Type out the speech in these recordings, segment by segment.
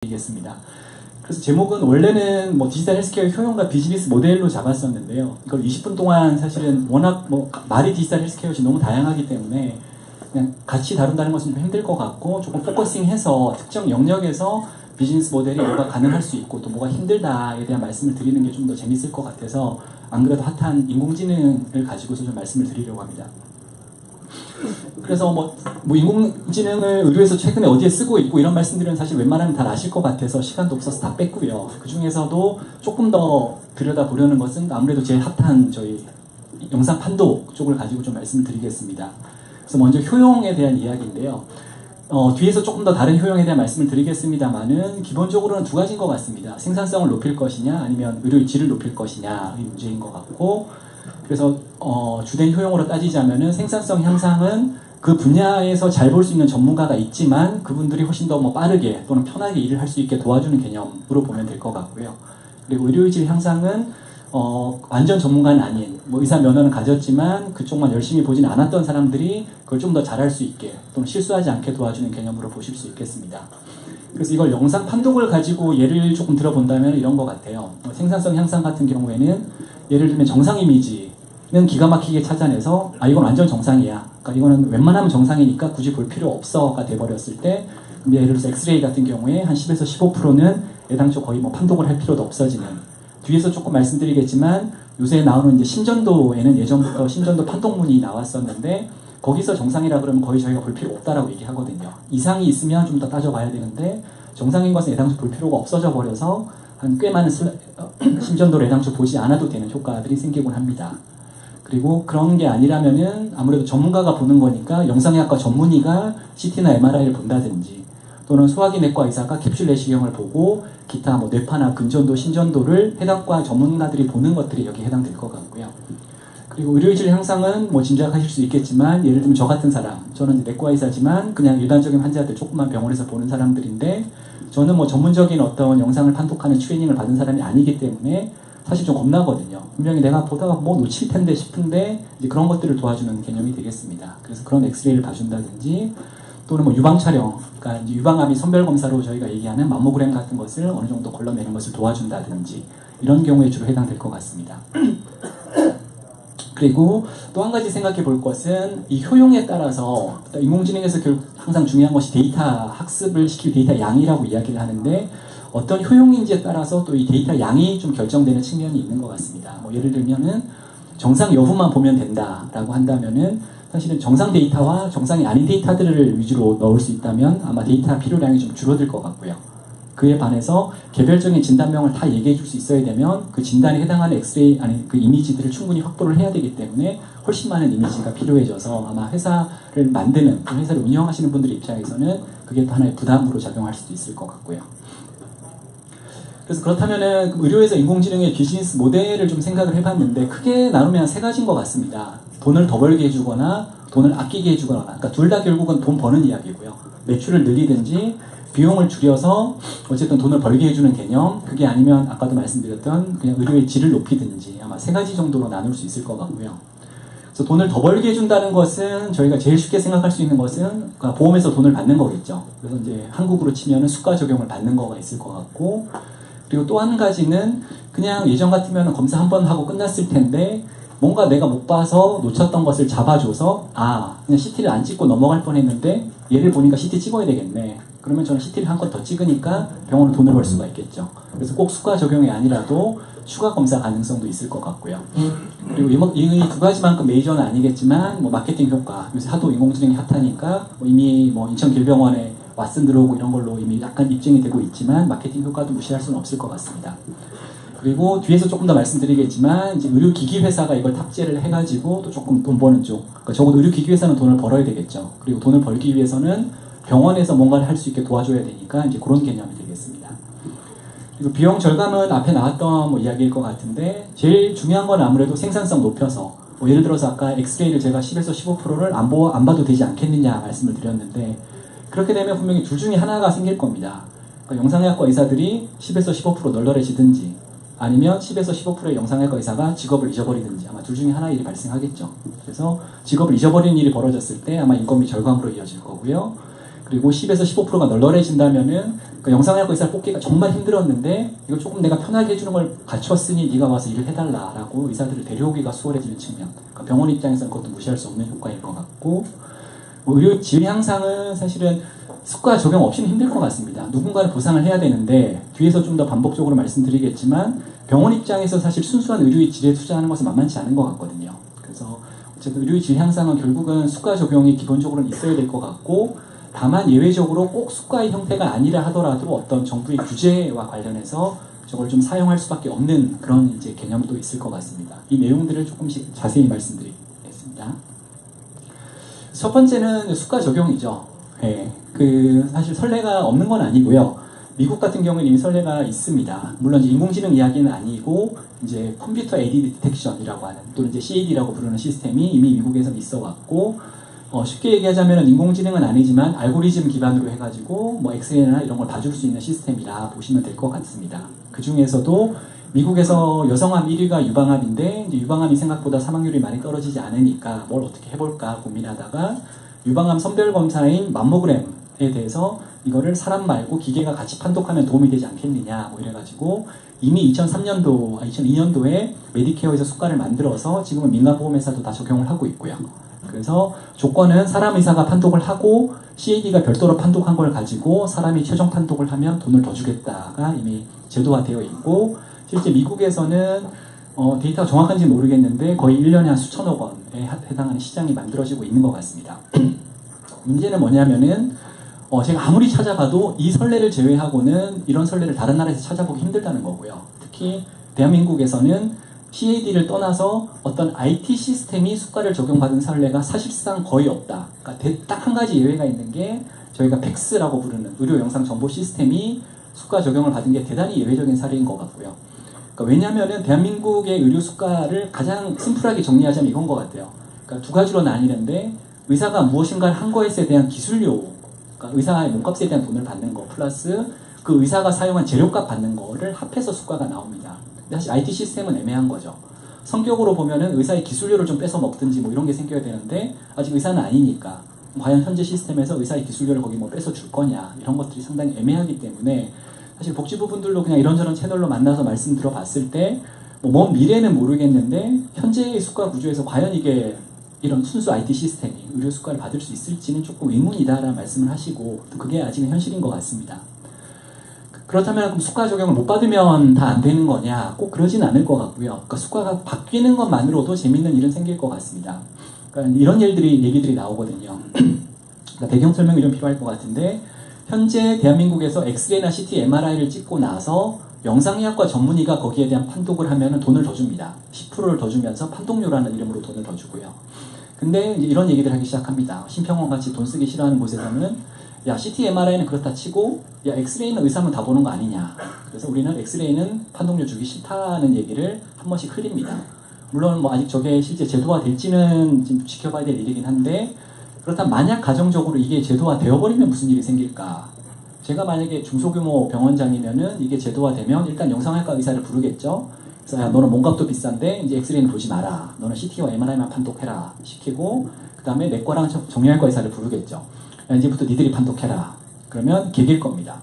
드리겠습니다. 그래서 제목은 원래는 디지털 헬스케어 효용과 비즈니스 모델로 잡았었는데요. 이걸 20분 동안 사실은 워낙 말이 디지털 헬스케어이 너무 다양하기 때문에 그냥 같이 다룬다는 것은 좀 힘들 것 같고 조금 포커싱해서 특정 영역에서 비즈니스 모델이 뭐가 가능할 수 있고 또 뭐가 힘들다에 대한 말씀을 드리는 게 좀 더 재밌을 것 같아서 안 그래도 핫한 인공지능을 가지고서 좀 말씀을 드리려고 합니다. 그래서 인공지능을 의료에서 최근에 어디에 쓰고 있고 이런 말씀들은 사실 웬만하면 다 아실 것 같아서 시간도 없어서 다 뺐고요. 그 중에서도 조금 더 들여다보려는 것은 아무래도 제일 핫한 저희 영상 판독 쪽을 가지고 좀 말씀을 드리겠습니다. 그래서 먼저 효용에 대한 이야기인데요. 뒤에서 조금 더 다른 효용에 대한 말씀을 드리겠습니다만은 기본적으로는 두 가지인 것 같습니다. 생산성을 높일 것이냐 아니면 의료의 질을 높일 것이냐의 문제인 것 같고, 그래서 주된 효용으로 따지자면은 생산성 향상은 그 분야에서 잘 볼 수 있는 전문가가 있지만 그분들이 훨씬 더 빠르게 또는 편하게 일을 할 수 있게 도와주는 개념으로 보면 될 것 같고요. 그리고 의료의 질 향상은 완전 전문가는 아닌 의사 면허는 가졌지만 그쪽만 열심히 보진 않았던 사람들이 그걸 좀 더 잘할 수 있게 또는 실수하지 않게 도와주는 개념으로 보실 수 있겠습니다. 그래서 이걸 영상 판독을 가지고 예를 조금 들어본다면 이런 것 같아요. 생산성 향상 같은 경우에는 예를 들면 정상 이미지는 기가 막히게 찾아내서 이건 완전 정상이야. 그러니까 이거는 웬만하면 정상이니까 굳이 볼 필요 없어가 돼버렸을 때, 예를 들어서 엑스레이 같은 경우에 한 10에서 15%는 애당초 거의 판독을 할 필요도 없어지는. 뒤에서 조금 말씀드리겠지만 요새 나오는 이제 심전도에는 예전부터 심전도 판독문이 나왔었는데 거기서 정상이라 그러면 거의 저희가 볼 필요 없다라고 얘기하거든요. 이상이 있으면 좀 더 따져봐야 되는데 정상인 것은 애당초 볼 필요가 없어져 버려서 한 꽤 많은 심전도를 애당초 보지 않아도 되는 효과들이 생기곤 합니다. 그리고 그런 게 아니라면은 아무래도 전문가가 보는 거니까 영상의학과 전문의가 CT나 MRI를 본다든지 또는 소화기 내과 의사가 캡슐 내시경을 보고 기타 뇌파나 근전도, 신전도를 해당과 전문가들이 보는 것들이 여기에 해당될 것 같고요. 그리고 의료의 질 향상은 짐작하실 수 있겠지만 예를 들면 저 같은 사람, 저는 내과 의사지만 그냥 일반적인 환자들 조그만 병원에서 보는 사람들인데 저는 전문적인 어떤 영상을 판독하는 트레이닝을 받은 사람이 아니기 때문에 사실 좀 겁나거든요. 분명히 내가 보다가 놓칠 텐데 싶은데 이제 그런 것들을 도와주는 개념이 되겠습니다. 그래서 그런 엑스레이를 봐준다든지 또는 유방 촬영, 그러니까 이제 유방암이 선별 검사로 저희가 얘기하는 맘모그램 같은 것을 어느 정도 걸러내는 것을 도와준다든지 이런 경우에 주로 해당될 것 같습니다. 그리고 또 한 가지 생각해 볼 것은 이 효용에 따라서 인공지능에서 결국 항상 중요한 것이 데이터 학습을 시킬 데이터 양이라고 이야기를 하는데 어떤 효용인지에 따라서 또 이 데이터 양이 좀 결정되는 측면이 있는 것 같습니다. 예를 들면은 정상 여부만 보면 된다라고 한다면은 사실은 정상 데이터와 정상이 아닌 데이터들을 위주로 넣을 수 있다면 아마 데이터 필요량이 좀 줄어들 것 같고요. 그에 반해서 개별적인 진단명을 다 얘기해 줄 수 있어야 되면 그 진단에 해당하는 엑스레이 아니 그 이미지들을 충분히 확보를 해야 되기 때문에 훨씬 많은 이미지가 필요해져서 아마 회사를 만드는 회사를 운영하시는 분들 입장에서는 그게 또 하나의 부담으로 작용할 수도 있을 것 같고요. 그래서 그렇다면은 의료에서 인공지능의 비즈니스 모델을 좀 생각을 해봤는데 크게 나누면 세 가지인 것 같습니다. 돈을 더 벌게 해주거나 돈을 아끼게 해주거나, 그러니까 둘 다 결국은 돈 버는 이야기고요. 매출을 늘리든지 비용을 줄여서 어쨌든 돈을 벌게 해주는 개념, 그게 아니면 아까도 말씀드렸던 그냥 의료의 질을 높이든지 아마 세 가지 정도로 나눌 수 있을 것 같고요. 그래서 돈을 더 벌게 해준다는 것은 저희가 제일 쉽게 생각할 수 있는 것은 그러니까 보험에서 돈을 받는 거겠죠. 그래서 이제 한국으로 치면은 수가 적용을 받는 거가 있을 것 같고, 그리고 또 한 가지는 그냥 예전 같으면 검사 한 번 하고 끝났을 텐데 뭔가 내가 못 봐서 놓쳤던 것을 잡아줘서 그냥 CT를 안 찍고 넘어갈 뻔했는데 얘를 보니까 CT 찍어야 되겠네. 그러면 저는 CT를 한 건 더 찍으니까 병원은 돈을 벌 수가 있겠죠. 그래서 꼭 수가 적용이 아니라도 추가 검사 가능성도 있을 것 같고요. 그리고 이 두 가지만큼 메이저는 아니겠지만 마케팅 효과, 요새 하도 인공지능이 핫하니까 이미 인천길병원에 왓슨 들어오고 이런 걸로 이미 약간 입증이 되고 있지만 마케팅 효과도 무시할 수는 없을 것 같습니다. 그리고 뒤에서 조금 더 말씀드리겠지만 이제 의료기기 회사가 이걸 탑재를 해가지고 또 조금 돈 버는 쪽, 그러니까 적어도 의료기기 회사는 돈을 벌어야 되겠죠. 그리고 돈을 벌기 위해서는 병원에서 뭔가를 할 수 있게 도와줘야 되니까 이제 그런 개념이 되겠습니다. 그리고 비용 절감은 앞에 나왔던 이야기일 것 같은데 제일 중요한 건 아무래도 생산성 높여서 예를 들어서 아까 엑스레이를 제가 10에서 15%를 안 봐도 되지 않겠느냐 말씀을 드렸는데 그렇게 되면 분명히 둘 중에 하나가 생길 겁니다. 그러니까 영상의학과 의사들이 10에서 15% 널널해지든지 아니면 10에서 15%의 영상의학과 의사가 직업을 잊어버리든지 아마 둘 중에 하나의 일이 발생하겠죠. 그래서 직업을 잊어버리는 일이 벌어졌을 때 아마 인건비 절감으로 이어질 거고요. 그리고 10에서 15%가 널널해진다면은 그러니까 영상의학과 의사를 뽑기가 정말 힘들었는데 이거 조금 내가 편하게 해주는 걸 갖췄으니 네가 와서 일을 해달라라고 의사들을 데려오기가 수월해지는 측면. 그러니까 병원 입장에서는 그것도 무시할 수 없는 효과일 것 같고, 뭐 의료 질 향상은 사실은 수가 적용 없이는 힘들 것 같습니다. 누군가를 보상을 해야 되는데 뒤에서 좀 더 반복적으로 말씀드리겠지만 병원 입장에서 사실 순수한 의료의 질에 투자하는 것은 만만치 않은 것 같거든요. 그래서 어쨌든 의료의 질 향상은 결국은 수가 적용이 기본적으로는 있어야 될 것 같고, 다만 예외적으로 꼭 수가의 형태가 아니라 하더라도 어떤 정부의 규제와 관련해서 저걸 좀 사용할 수밖에 없는 그런 이제 개념도 있을 것 같습니다. 이 내용들을 조금씩 자세히 말씀드리겠습니다. 첫 번째는 수가 적용이죠. 예, 사실 선례가 없는 건 아니고요. 미국 같은 경우는 이미 선례가 있습니다. 물론 이제 인공지능 이야기는 아니고 이제 컴퓨터 에이디드 디텍션이라고 하는, 또는 이제 CAD라고 부르는 시스템이 이미 미국에서는 있어왔고, 쉽게 얘기하자면 인공지능은 아니지만 알고리즘 기반으로 해가지고 뭐 엑스레이나 이런 걸 봐줄 수 있는 시스템이라 보시면 될 것 같습니다. 그 중에서도 미국에서 여성암 1위가 유방암인데 이제 유방암이 생각보다 사망률이 많이 떨어지지 않으니까 뭘 어떻게 해볼까 고민하다가 유방암 선별 검사인 맘모그램에 대해서 이거를 사람 말고 기계가 같이 판독하면 도움이 되지 않겠느냐 뭐 이래가지고 이미 2002년도에 메디케어에서 수가를 만들어서 지금은 민간보험회사도 다 적용을 하고 있고요. 그래서 조건은 사람 의사가 판독을 하고 CAD가 별도로 판독한 걸 가지고 사람이 최종 판독을 하면 돈을 더 주겠다가 이미 제도화되어 있고, 실제 미국에서는 데이터가 정확한지 모르겠는데 거의 1년에 한 수천억 원에 해당하는 시장이 만들어지고 있는 것 같습니다. 문제는 뭐냐면은 제가 아무리 찾아봐도 이 선례를 제외하고는 이런 선례를 다른 나라에서 찾아보기 힘들다는 거고요. 특히 대한민국에서는 CAD를 떠나서 어떤 IT 시스템이 수가를 적용받은 선례가 사실상 거의 없다. 그러니까 딱 한 가지 예외가 있는 게 저희가 PACS라고 부르는 의료 영상 정보 시스템이 수가 적용을 받은 게 대단히 예외적인 사례인 것 같고요. 그러니까 왜냐하면은 대한민국의 의료 수가를 가장 심플하게 정리하자면 이건 것 같아요. 그러니까 두 가지로 나뉘는데 의사가 무엇인가를 한 것에 대한 기술료, 그러니까 의사의 몸값에 대한 돈을 받는 거 플러스 그 의사가 사용한 재료값 받는 거를 합해서 수가가 나옵니다. 사실 IT 시스템은 애매한 거죠. 성격으로 보면은 의사의 기술료를 좀 뺏어 먹든지 뭐 이런 게 생겨야 되는데 아직 의사는 아니니까 과연 현재 시스템에서 의사의 기술료를 거기 뭐 뺏어 줄 거냐 이런 것들이 상당히 애매하기 때문에 사실 복지부분들로 그냥 이런저런 채널로 만나서 말씀 들어봤을 때 뭐 먼 미래는 모르겠는데 현재의 수가 구조에서 과연 이게 이런 순수 IT 시스템이 의료 수가를 받을 수 있을지는 조금 의문이다라는 말씀을 하시고 또 그게 아직은 현실인 것 같습니다. 그렇다면 그럼 수가 적용을 못 받으면 다 안 되는 거냐? 꼭 그러진 않을 것 같고요. 그러니까 수가가 바뀌는 것만으로도 재밌는 일은 생길 것 같습니다. 그러니까 이런 얘기들이 나오거든요. 그러니까 배경 설명이 좀 필요할 것 같은데 현재 대한민국에서 엑스레이나 CT, MRI를 찍고 나서 영상의학과 전문의가 거기에 대한 판독을 하면 돈을 더 줍니다. 10%를 더 주면서 판독료라는 이름으로 돈을 더 주고요. 근데 이제 이런 얘기들 하기 시작합니다. 심평원 같이 돈 쓰기 싫어하는 곳에서는 야, CT, MRI는 그렇다 치고 야, 엑스레이는 의사만 다 보는 거 아니냐. 그래서 우리는 엑스레이는 판독료 주기 싫다는 얘기를 한 번씩 흘립니다. 물론 뭐 아직 저게 실제 제도화 될지는 지금 지켜봐야 될 일이긴 한데 그렇다면 만약 가정적으로 이게 제도화 되어버리면 무슨 일이 생길까? 제가 만약에 중소규모 병원장이면은 이게 제도화되면 일단 영상의학과 의사를 부르겠죠. 그래서 야, 너는 몸값도 비싼데 이제 엑스레이는 보지 마라. 너는 CT와 MRI만 판독해라 시키고 그 다음에 내과랑 정형외과 의사를 부르겠죠. 이제부터 니들이 판독해라. 그러면 개길 겁니다.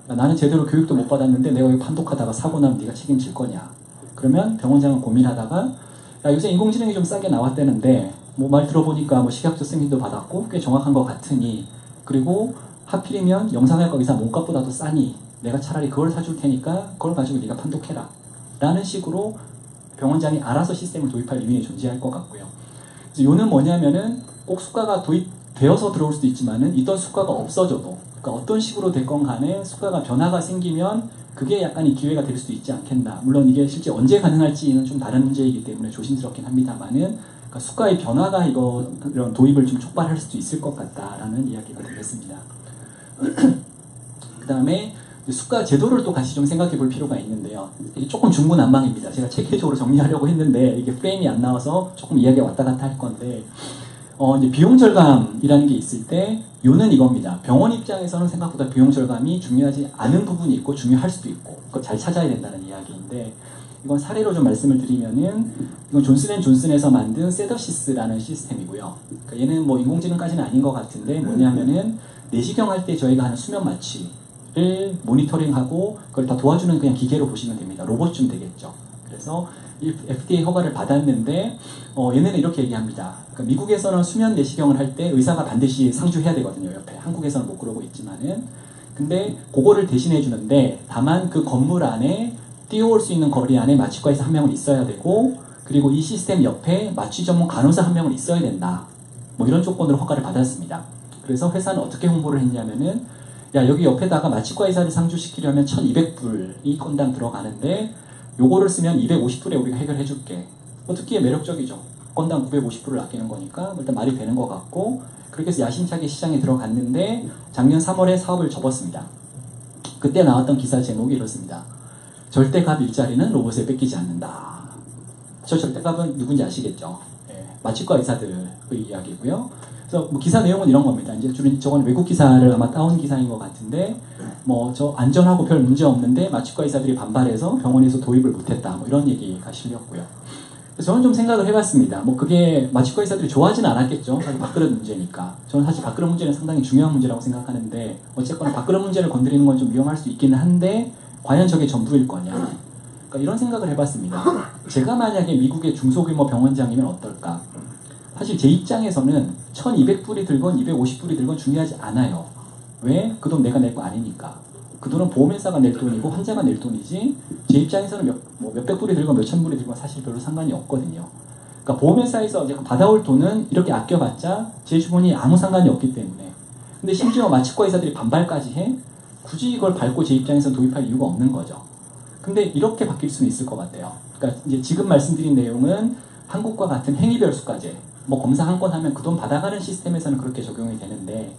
나는 제대로 교육도 못 받았는데 내가 여기 판독하다가 사고 나면 네가 책임질 거냐. 그러면 병원장은 고민하다가 야, 요새 인공지능이 좀 싸게 나왔다는데 뭐 말 들어보니까 뭐 식약처 승인도 받았고 꽤 정확한 것 같으니 그리고 하필이면 영상의학과 의사 몸값보다 더 싸니 내가 차라리 그걸 사줄 테니까 그걸 가지고 네가 판독해라. 라는 식으로 병원장이 알아서 시스템을 도입할 이윤이 존재할 것 같고요. 그래서 요는 뭐냐면은 꼭 수가가 되어서 들어올 수도 있지만은 있던 수가가 없어져도 그러니까 어떤 식으로 됐건 간에 수가가 변화가 생기면 그게 약간의 기회가 될 수도 있지 않겠나. 물론 이게 실제 언제 가능할지는 좀 다른 문제이기 때문에 조심스럽긴 합니다만은 그러니까 수가의 변화가 이런 도입을 좀 촉발할 수도 있을 것 같다라는 이야기가 되겠습니다. 그 다음에 수가 제도를 또 같이 좀 생각해 볼 필요가 있는데요. 이게 조금 중구난방입니다. 제가 체계적으로 정리하려고 했는데 이게 프레임이 안 나와서 조금 이야기가 왔다 갔다 할 건데 이제 비용 절감이라는 게 있을 때 요는 이겁니다. 병원 입장에서는 생각보다 비용 절감이 중요하지 않은 부분이 있고 중요할 수도 있고 그거 잘 찾아야 된다는 이야기인데 이건 사례로 좀 말씀을 드리면은 이건 존슨앤존슨에서 만든 세더시스라는 시스템이고요. 그러니까 얘는 뭐 인공지능까지는 아닌 것 같은데 뭐냐면은 내시경 할 때 저희가 하는 수면 마취 모니터링하고 그걸 다 도와주는 그냥 기계로 보시면 됩니다. 로봇쯤 되겠죠. 그래서 이 FDA 허가를 받았는데 얘네는 이렇게 얘기합니다. 그러니까 미국에서는 수면 내시경을 할 때 의사가 반드시 상주해야 되거든요. 옆에. 한국에서는 못 그러고 있지만은. 근데 그거를 대신해 주는데 다만 그 건물 안에 뛰어올 수 있는 거리 안에 마취과 의사 한 명은 있어야 되고 그리고 이 시스템 옆에 마취 전문 간호사 한 명은 있어야 된다. 뭐 이런 조건으로 허가를 받았습니다. 그래서 회사는 어떻게 홍보를 했냐면은 야 여기 옆에다가 마취과 의사를 상주시키려면 1200불이 건당 들어가는데 요거를 쓰면 250불에 우리가 해결해 줄게. 듣기에 매력적이죠. 건당 950불을 아끼는 거니까 일단 말이 되는 것 같고 그렇게 해서 야심차게 시장에 들어갔는데 작년 3월에 사업을 접었습니다. 그때 나왔던 기사 제목이 이렇습니다. 절대값 일자리는 로봇에 뺏기지 않는다. 저 절대값은 누군지 아시겠죠? 예, 마취과 의사들의 이야기고요. 그래서 뭐 기사 내용은 이런 겁니다. 이제 저건 외국 기사를 아마 따온 기사인 것 같은데 뭐 저 안전하고 별 문제 없는데 마취과 의사들이 반발해서 병원에서 도입을 못했다. 뭐 이런 얘기가 실렸고요. 그래서 저는 좀 생각을 해봤습니다. 뭐 그게 마취과 의사들이 좋아하진 않았겠죠. 사실 밥그릇 문제니까. 저는 사실 밥그릇 문제는 상당히 중요한 문제라고 생각하는데 어쨌거나 밥그릇 문제를 건드리는 건 좀 위험할 수 있기는 한데 과연 저게 전부일 거냐. 그러니까 이런 생각을 해봤습니다. 제가 만약에 미국의 중소규모 병원장이면 어떨까? 사실 제 입장에서는 1200불이 들건 250불이 들건 중요하지 않아요. 왜? 그 돈 내가 낼 거 아니니까. 그 돈은 보험회사가 낼 돈이고 환자가 낼 돈이지 제 입장에서는 몇백 불이 들건 몇천 불이 들건 사실 별로 상관이 없거든요. 그러니까 보험회사에서 받아올 돈은 이렇게 아껴봤자 제 주머니에 아무 상관이 없기 때문에. 근데 심지어 마취과 의사들이 반발까지 해? 굳이 이걸 밟고 제 입장에서 도입할 이유가 없는 거죠. 근데 이렇게 바뀔 수는 있을 것 같아요. 그러니까 이제 지금 말씀드린 내용은 한국과 같은 행위별 수가제, 뭐 검사 한 건 하면 그 돈 받아가는 시스템에서는 그렇게 적용이 되는데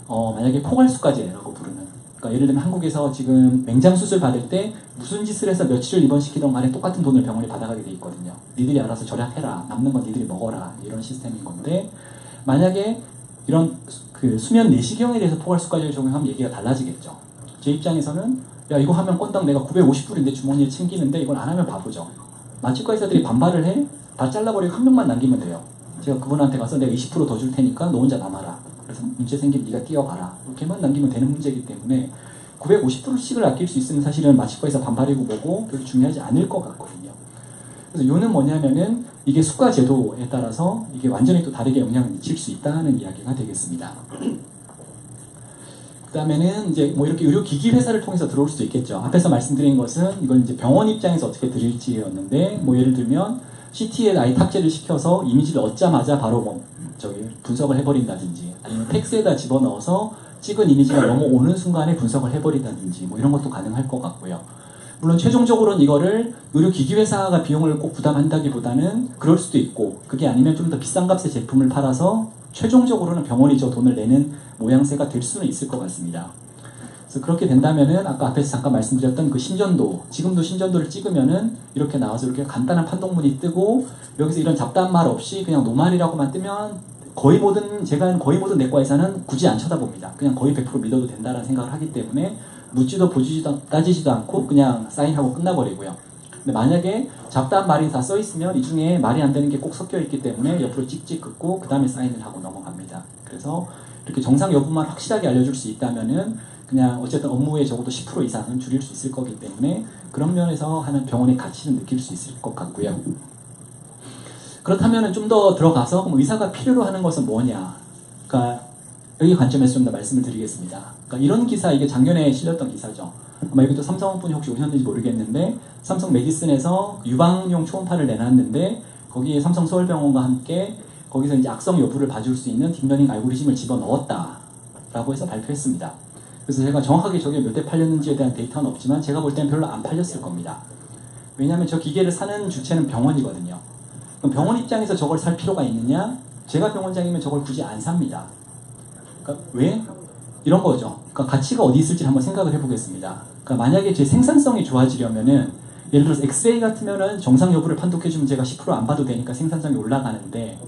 만약에 포괄수가제라고 부르는 그러니까 예를 들면 한국에서 지금 맹장 수술 받을 때 무슨 짓을 해서 며칠을 입원시키던 간에 똑같은 돈을 병원이 받아가게 돼 있거든요. 니들이 알아서 절약해라. 남는 건 니들이 먹어라. 이런 시스템인 건데 만약에 이런 그 수면 내시경에 대해서 포괄수가제를 적용하면 얘기가 달라지겠죠. 제 입장에서는 야 이거 하면 건당 내가 950불인데 주머니에 챙기는데 이걸 안 하면 바보죠. 마취과 의사들이 반발을 해? 다 잘라버리고 한 명만 남기면 돼요. 제가 그분한테 가서 내가 20% 더 줄 테니까 너 혼자 남아라. 그래서 문제 생기면 네가 뛰어가라. 이렇게만 남기면 되는 문제이기 때문에 950불씩을 아낄 수 있으면 사실은 마취과 의사 반발이고 뭐고 별로 중요하지 않을 것 같거든요. 그래서 요는 뭐냐면은 이게 수가 제도에 따라서 이게 완전히 또 다르게 영향을 미칠 수 있다는 이야기가 되겠습니다. 그 다음에는 이제 뭐 이렇게 의료기기 회사를 통해서 들어올 수도 있겠죠. 앞에서 말씀드린 것은 이건 이제 병원 입장에서 어떻게 드릴지였는데 뭐 예를 들면 CT에 아예 탑재를 시켜서 이미지를 얻자마자 바로 뭐 분석을 해버린다든지 아니면 팩스에다 집어넣어서 찍은 이미지가 넘어오는 순간에 분석을 해버린다든지 뭐 이런 것도 가능할 것 같고요. 물론 최종적으로는 이거를 의료기기 회사가 비용을 꼭 부담한다기보다는 그럴 수도 있고 그게 아니면 좀 더 비싼 값의 제품을 팔아서 최종적으로는 병원이 저 돈을 내는 모양새가 될 수는 있을 것 같습니다. 그래서 그렇게 된다면은 아까 앞에서 잠깐 말씀드렸던 그 신전도 지금도 신전도를 찍으면은 이렇게 나와서 이렇게 간단한 판독문이 뜨고 여기서 이런 잡다한 말 없이 그냥 노말이라고만 뜨면 제가 아는 거의 모든 내과의사는 굳이 안 쳐다봅니다. 그냥 거의 100% 믿어도 된다는 생각을 하기 때문에 묻지도 보지도 따지지도 않고 그냥 사인하고 끝나버리고요. 근데 만약에 잡다한 말이 다 써있으면 이 중에 말이 안 되는 게 꼭 섞여 있기 때문에 옆으로 찍찍 긋고 그 다음에 사인을 하고 넘어갑니다. 그래서 이렇게 정상 여부만 확실하게 알려줄 수 있다면은 그냥 어쨌든 업무에 적어도 10% 이상은 줄일 수 있을 거기 때문에 그런 면에서 하는 병원의 가치는 느낄 수 있을 것 같고요. 그렇다면 좀 더 들어가서 그럼 의사가 필요로 하는 것은 뭐냐? 그러니까 여기 관점에서 좀 더 말씀을 드리겠습니다. 그러니까 이런 기사 이게 작년에 실렸던 기사죠. 아마 여기도 삼성분이 혹시 오셨는지 모르겠는데 삼성 메디슨에서 유방용 초음파를 내놨는데 거기에 삼성 서울병원과 함께 거기서 이제 악성 여부를 봐줄 수 있는 딥러닝 알고리즘을 집어넣었다라고 해서 발표했습니다. 그래서 제가 정확하게 저게 몇 대 팔렸는지에 대한 데이터는 없지만 제가 볼 때는 별로 안 팔렸을 겁니다. 왜냐하면 저 기계를 사는 주체는 병원이거든요. 그럼 병원 입장에서 저걸 살 필요가 있느냐? 제가 병원장이면 저걸 굳이 안 삽니다. 그러니까 왜? 이런 거죠. 그러니까 가치가 어디 있을지 한번 생각을 해보겠습니다. 그러니까 만약에 제 생산성이 좋아지려면은 예를 들어서 엑스레이 같으면은 정상 여부를 판독해주면 제가 10%안 봐도 되니까 생산성이 올라가는데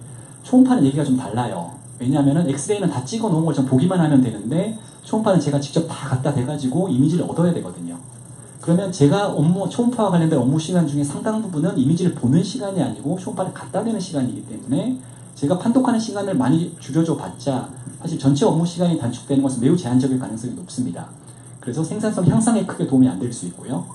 초음파는 얘기가 좀 달라요. 왜냐하면은 엑스레이는 다 찍어 놓은 걸 좀 보기만 하면 되는데 초음파는 제가 직접 다 갖다 대가지고 이미지를 얻어야 되거든요. 그러면 제가 초음파와 관련된 업무 시간 중에 상당 부분은 이미지를 보는 시간이 아니고 초음파를 갖다 대는 시간이기 때문에 제가 판독하는 시간을 많이 줄여줘 봤자 사실 전체 업무 시간이 단축되는 것은 매우 제한적일 가능성이 높습니다. 그래서 생산성 향상에 크게 도움이 안 될 수 있고요.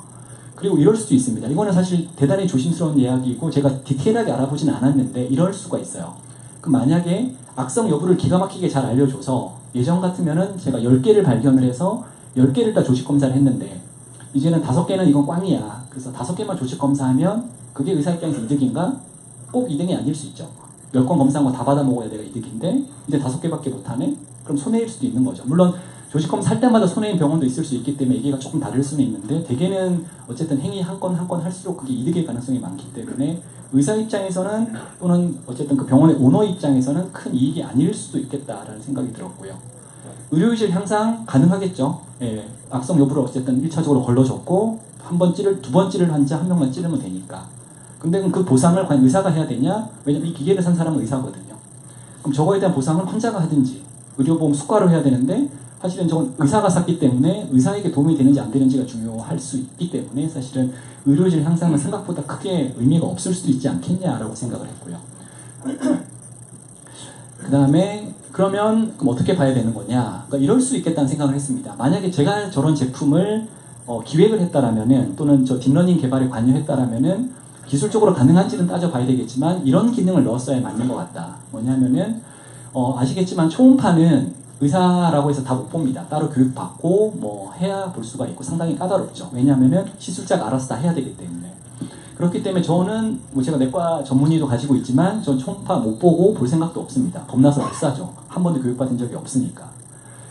그리고 이럴 수도 있습니다. 이거는 사실 대단히 조심스러운 이야기이고 제가 디테일하게 알아보진 않았는데 이럴 수가 있어요. 그럼 만약에 악성 여부를 기가 막히게 잘 알려줘서 예전 같으면은 제가 10개를 발견을 해서 10개를 다 조직 검사를 했는데 이제는 5개는 이건 꽝이야. 그래서 5개만 조직 검사하면 그게 의사 입장에서 이득인가? 꼭 이득이 아닐 수 있죠. 10건 검사한 거 다 받아 먹어야 내가 이득인데 이제 5개밖에 못하네? 그럼 손해일 수도 있는 거죠. 물론 조직 검사 할 때마다 손해인 병원도 있을 수 있기 때문에 얘기가 조금 다를 수는 있는데 대개는 어쨌든 행위 한 건 한 건 할수록 그게 이득일 가능성이 많기 때문에 의사 입장에서는 또는 어쨌든 그 병원의 오너 입장에서는 큰 이익이 아닐 수도 있겠다라는 생각이 들었고요. 의료의질 향상 가능하겠죠. 예, 악성 여부를 어쨌든 1차적으로 걸러줬고 한 번 찌를, 2번 찌를 환자 한 명만 찌르면 되니까. 근데 그 보상을 과연 의사가 해야 되냐? 왜냐면 이 기계를 산 사람은 의사거든요. 그럼 저거에 대한 보상은 환자가 하든지 의료보험 수가로 해야 되는데 사실은 저건 의사가 샀기 때문에 의사에게 도움이 되는지 안 되는지가 중요할 수 있기 때문에 사실은 의료질 향상은 생각보다 크게 의미가 없을 수도 있지 않겠냐라고 생각을 했고요. 그 다음에 그러면 그럼 어떻게 봐야 되는 거냐? 그러니까 이럴 수 있겠다는 생각을 했습니다. 만약에 제가 저런 제품을 기획을 했다라면은 또는 저 딥러닝 개발에 관여했다라면은 기술적으로 가능한지는 따져봐야 되겠지만 이런 기능을 넣었어야 맞는 것 같다. 뭐냐면은 아시겠지만 초음파는 의사라고 해서 다 못 봅니다. 따로 교육받고 뭐 해야 볼 수가 있고 상당히 까다롭죠. 왜냐하면은 시술자가 알아서 다 해야 되기 때문에. 그렇기 때문에 저는 뭐 제가 내과 전문의도 가지고 있지만 전 초음파 못 보고 볼 생각도 없습니다. 겁나서 못 사죠. 한 번도 교육받은 적이 없으니까.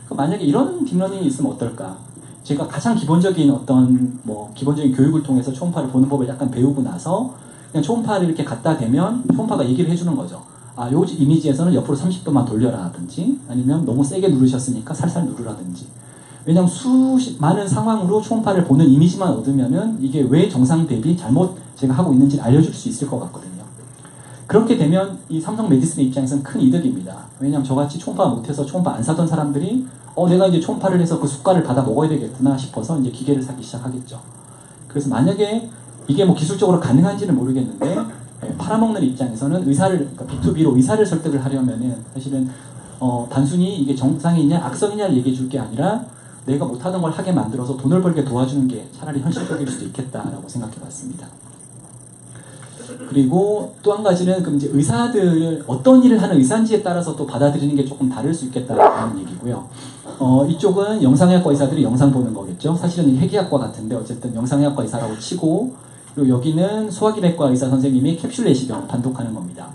그럼 만약에 이런 딥러닝이 있으면 어떨까? 제가 가장 기본적인 어떤 뭐 기본적인 교육을 통해서 초음파를 보는 법을 약간 배우고 나서 그냥 초음파를 이렇게 갖다 대면 초음파가 얘기를 해주는 거죠. 아, 요 이미지에서는 옆으로 30도만 돌려라든지 아니면 너무 세게 누르셨으니까 살살 누르라든지. 왜냐하면 많은 상황으로 초음파를 보는 이미지만 얻으면은 이게 왜 정상 대비 잘못 제가 하고 있는지 알려줄 수 있을 것 같거든요. 그렇게 되면 이 삼성 메디슨의 입장에서는 큰 이득입니다. 왜냐하면 저같이 초음파 못해서 초음파 안 사던 사람들이 내가 이제 초음파를 해서 그 수가를 받아 먹어야 되겠구나 싶어서 이제 기계를 사기 시작하겠죠. 그래서 만약에 이게 뭐 기술적으로 가능한지는 모르겠는데 팔아먹는 입장에서는 의사를, 그러니까 B2B로 의사를 설득을 하려면은 사실은 단순히 이게 정상이냐 악성이냐를 얘기해 줄 게 아니라 내가 못하던 걸 하게 만들어서 돈을 벌게 도와주는 게 차라리 현실적일 수도 있겠다라고 생각해 봤습니다. 그리고 또 한 가지는 그럼 이제 의사들 어떤 일을 하는 의사인지에 따라서 또 받아들이는 게 조금 다를 수 있겠다라는 얘기고요. 이쪽은 영상의학과 의사들이 영상 보는 거겠죠. 사실은 핵의학과 같은데 어쨌든 영상의학과 의사라고 치고 그리고 여기는 소화기내과 의사 선생님이 캡슐 내시경 단독하는 겁니다.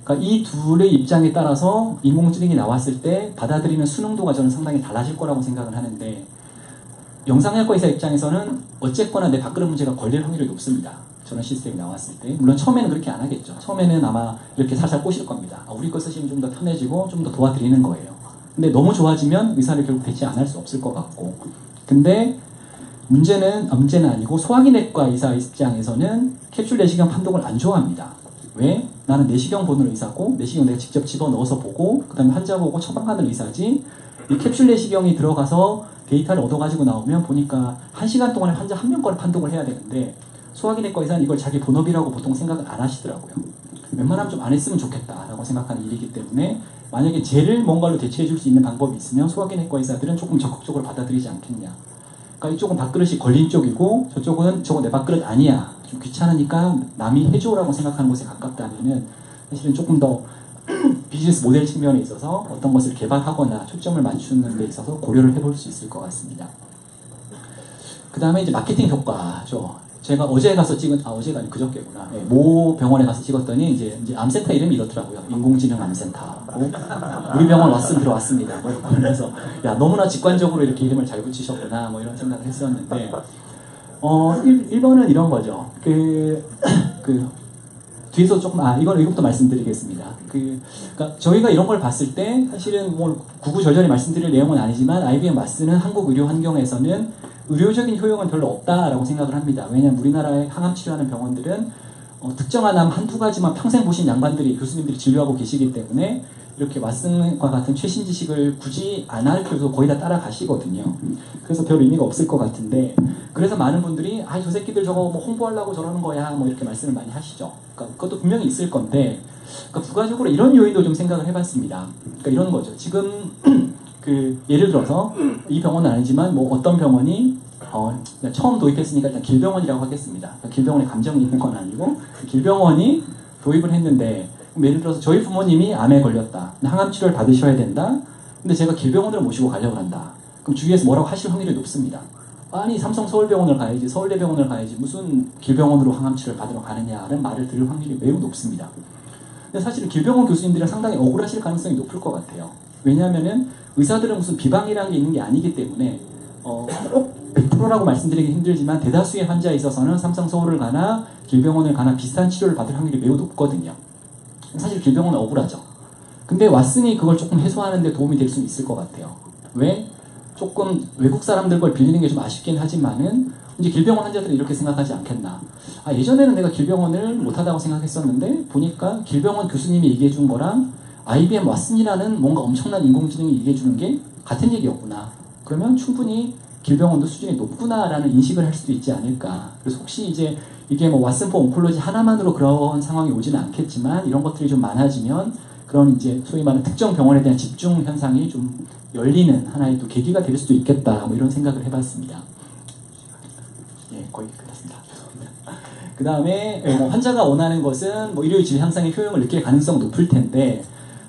그러니까 이 둘의 입장에 따라서 인공지능이 나왔을 때 받아들이는 수능도가 저는 상당히 달라질 거라고 생각을 하는데 영상의학과 의사 입장에서는 어쨌거나 내 밥그릇 문제가 걸릴 확률이 높습니다. 저런 시스템이 나왔을 때. 물론 처음에는 그렇게 안 하겠죠. 처음에는 아마 이렇게 살살 꼬실 겁니다. 우리 거 쓰시면 좀 더 편해지고 좀 더 도와드리는 거예요. 근데 너무 좋아지면 의사를 결국 대체 안 할 수 없을 것 같고. 근데 문제는 아니고 소화기내과 의사 입장에서는 캡슐 내시경 판독을 안 좋아합니다. 왜? 나는 내시경 보는 의사고 내시경 내가 직접 집어넣어서 보고 그 다음에 환자 보고 처방하는 의사지 이 캡슐 내시경이 들어가서 데이터를 얻어가지고 나오면 보니까 1시간 동안에 환자 한 명 거를 판독을 해야 되는데 소화기내과 의사는 이걸 자기 본업이라고 보통 생각을 안 하시더라고요. 웬만하면 좀 안 했으면 좋겠다라고 생각하는 일이기 때문에 만약에 쟤를 뭔가로 대체해 줄 수 있는 방법이 있으면 소화기내과 의사들은 조금 적극적으로 받아들이지 않겠냐. 그러니까 이쪽은 밥그릇이 걸린 쪽이고 저쪽은 저거 내 밥그릇 아니야. 좀 귀찮으니까 남이 해줘라고 생각하는 곳에 가깝다면은 사실은 조금 더 비즈니스 모델 측면에 있어서 어떤 것을 개발하거나 초점을 맞추는 데 있어서 고려를 해볼 수 있을 것 같습니다. 그 다음에 이제 마케팅 효과죠. 제가 어제 가서 어제가 아니 그저께구나. 모 병원에 가서 찍었더니 이제 암센터 이름이 이렇더라고요. 인공지능 암센터고 우리 병원 왔으면 들어왔습니다. 그래서 야 너무나 직관적으로 이렇게 이름을 잘 붙이셨구나 뭐 이런 생각을 했었는데 1번은 이런 거죠. 뒤에서 조금 이것부터 말씀드리겠습니다. 그러니까 저희가 이런 걸 봤을 때 사실은 뭐 구구절절히 말씀드릴 내용은 아니지만 IBM 마스는 한국 의료 환경에서는 의료적인 효용은 별로 없다라고 생각을 합니다. 왜냐하면 우리나라에 항암 치료하는 병원들은 특정한 암 한두 가지만 평생 보신 양반들이 교수님들이 진료하고 계시기 때문에 이렇게 왓슨과 같은 최신 지식을 굳이 안 할 필요도 거의 다 따라가시거든요. 그래서 별 의미가 없을 것 같은데 그래서 많은 분들이 저 새끼들 저거 뭐 홍보하려고 저러는 거야 뭐 이렇게 말씀을 많이 하시죠. 그러니까 그것도 분명히 있을 건데 그러니까 부가적으로 이런 요인도 좀 생각을 해봤습니다. 그러니까 이런 거죠. 지금 예를 들어서 이 병원은 아니지만 뭐 어떤 병원이 처음 도입했으니까 일단 길병원이라고 하겠습니다. 길병원에 감정이 있는 건 아니고 길병원이 도입을 했는데 예를 들어서 저희 부모님이 암에 걸렸다. 항암 치료를 받으셔야 된다. 근데 제가 길병원으로 모시고 가려고 한다. 그럼 주위에서 뭐라고 하실 확률이 높습니다. 아니 삼성 서울병원을 가야지 서울대병원을 가야지 무슨 길병원으로 항암 치료를 받으러 가느냐라는 말을 들을 확률이 매우 높습니다. 근데 사실은 길병원 교수님들은 상당히 억울하실 가능성이 높을 것 같아요. 왜냐하면은 의사들은 무슨 비방이라는 게 있는 게 아니기 때문에 꼭 100%라고 말씀드리기 힘들지만 대다수의 환자에 있어서는 삼성 서울을 가나 길병원을 가나 비슷한 치료를 받을 확률이 매우 높거든요. 사실 길병원은 억울하죠. 근데 왔으니 그걸 조금 해소하는 데 도움이 될 수는 있을 것 같아요. 왜? 조금 외국 사람들 걸 빌리는 게 좀 아쉽긴 하지만은 이제 길병원 환자들은 이렇게 생각하지 않겠나. 예전에는 내가 길병원을 못하다고 생각했었는데 보니까 길병원 교수님이 얘기해 준 거랑 IBM 왓슨이라는 뭔가 엄청난 인공지능이 얘기해 주는 게 같은 얘기였구나. 그러면 충분히 길병원도 수준이 높구나라는 인식을 할 수도 있지 않을까. 그래서 혹시 이제 이게 뭐 왓슨 포 온콜로지 하나만으로 그런 상황이 오지는 않겠지만 이런 것들이 좀 많아지면 그런 이제 소위 말하는 특정 병원에 대한 집중 현상이 좀 열리는 하나의 또 계기가 될 수도 있겠다. 뭐 이런 생각을 해봤습니다. 예, 거의 끝났습니다. 죄송합니다. 그 다음에 환자가 원하는 것은 뭐 의료의 질 향상의 효용을 느낄 가능성 높을 텐데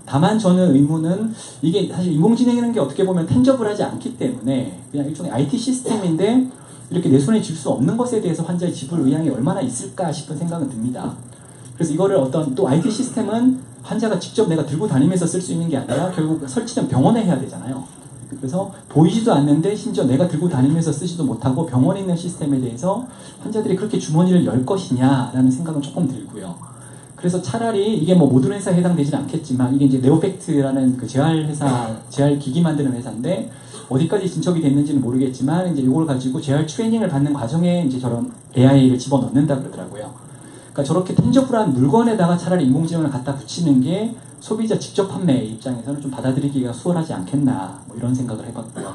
다만 저는 의문은 이게 사실 인공지능이라는 게 어떻게 보면 텐저블하지 않기 때문에 그냥 일종의 IT 시스템인데 이렇게 내 손에 쥘 수 없는 것에 대해서 환자의 지불 의향이 얼마나 있을까 싶은 생각은 듭니다. 그래서 이거를 어떤 또 IT 시스템은 환자가 직접 내가 들고 다니면서 쓸 수 있는 게 아니라 결국 설치된 병원에 해야 되잖아요. 그래서 보이지도 않는데 심지어 내가 들고 다니면서 쓰지도 못하고 병원에 있는 시스템에 대해서 환자들이 그렇게 주머니를 열 것이냐라는 생각은 조금 들고요. 그래서 차라리 이게 뭐 모든 회사에 해당되지는 않겠지만 이게 이제 네오팩트라는 그 재활 기기 만드는 회사인데 어디까지 진척이 됐는지는 모르겠지만 이제 이걸 가지고 재활 트레이닝을 받는 과정에 이제 저런 AI를 집어넣는다 그러더라고요. 그러니까 저렇게 텐저블한 물건에다가 차라리 인공지능을 갖다 붙이는 게 소비자 직접 판매 입장에서는 좀 받아들이기가 수월하지 않겠나 뭐 이런 생각을 해봤고요.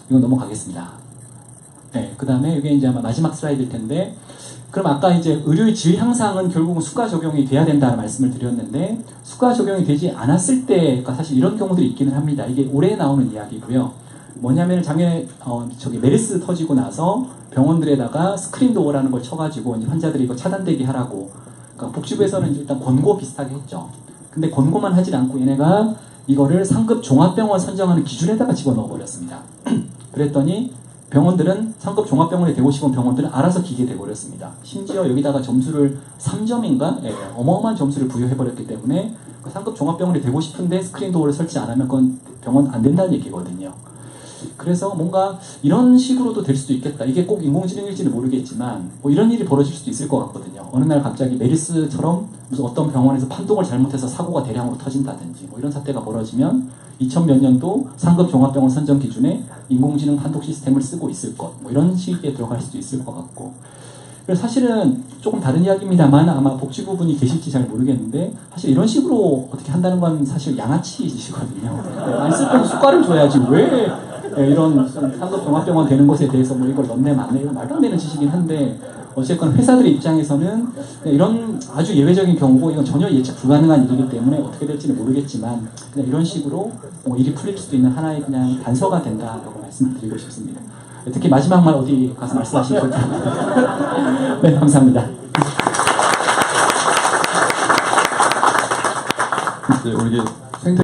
이건 넘어가겠습니다. 네, 그 다음에 이게 이제 아마 마지막 슬라이드일 텐데 그럼 아까 이제 의료의 질 향상은 결국은 수가 적용이 돼야 된다는 말씀을 드렸는데 수가 적용이 되지 않았을 때가 사실 이런 경우들이 있기는 합니다. 이게 올해 나오는 이야기고요. 뭐냐면 작년에 메르스 터지고 나서 병원들에다가 스크린 도어라는 걸 쳐가지고 이제 환자들이 이거 차단되게 하라고. 그러니까 복지부에서는 일단 권고 비슷하게 했죠. 근데 권고만 하질 않고 얘네가 이거를 상급 종합병원 선정하는 기준에다가 집어넣어 버렸습니다. 그랬더니 병원들은 상급 종합병원이 되고 싶은 병원들은 알아서 기게 돼버렸습니다. 심지어 여기다가 점수를 3점인가? 예, 어마어마한 점수를 부여해버렸기 때문에 그 상급 종합병원이 되고 싶은데 스크린 도어를 설치 안 하면 그건 병원 안 된다는 얘기거든요. 그래서 뭔가 이런 식으로도 될 수도 있겠다. 이게 꼭 인공지능일지는 모르겠지만 뭐 이런 일이 벌어질 수도 있을 것 같거든요. 어느 날 갑자기 메르스처럼 무슨 어떤 병원에서 판독을 잘못해서 사고가 대량으로 터진다든지 뭐 이런 사태가 벌어지면 2000몇 년도 상급 종합병원 선정 기준에 인공지능 판독 시스템을 쓰고 있을 것 뭐 이런 식에 들어갈 수도 있을 것 같고 그래서 사실은 조금 다른 이야기입니다만 아마 복지부 분이 계실지 잘 모르겠는데 사실 이런 식으로 어떻게 한다는 건 사실 양아치 짓이거든요. 안 쓸 거면 수가를 줘야지 왜 이런 상급 종합병원 되는 것에 대해서 뭐 이걸 넣네 맞네 이거 말도 안 되는 짓이긴 한데 어쨌건 회사들의 입장에서는 이런 아주 예외적인 경우고 이건 전혀 예측 불가능한 일이기 때문에 어떻게 될지는 모르겠지만 그냥 이런 식으로 일이 풀릴 수도 있는 하나의 그냥 단서가 된다라고 말씀을 드리고 싶습니다. 특히 마지막 말 어디 가서 말씀하시면 좋을 것 같아요. 네, 감사합니다. 네, 우리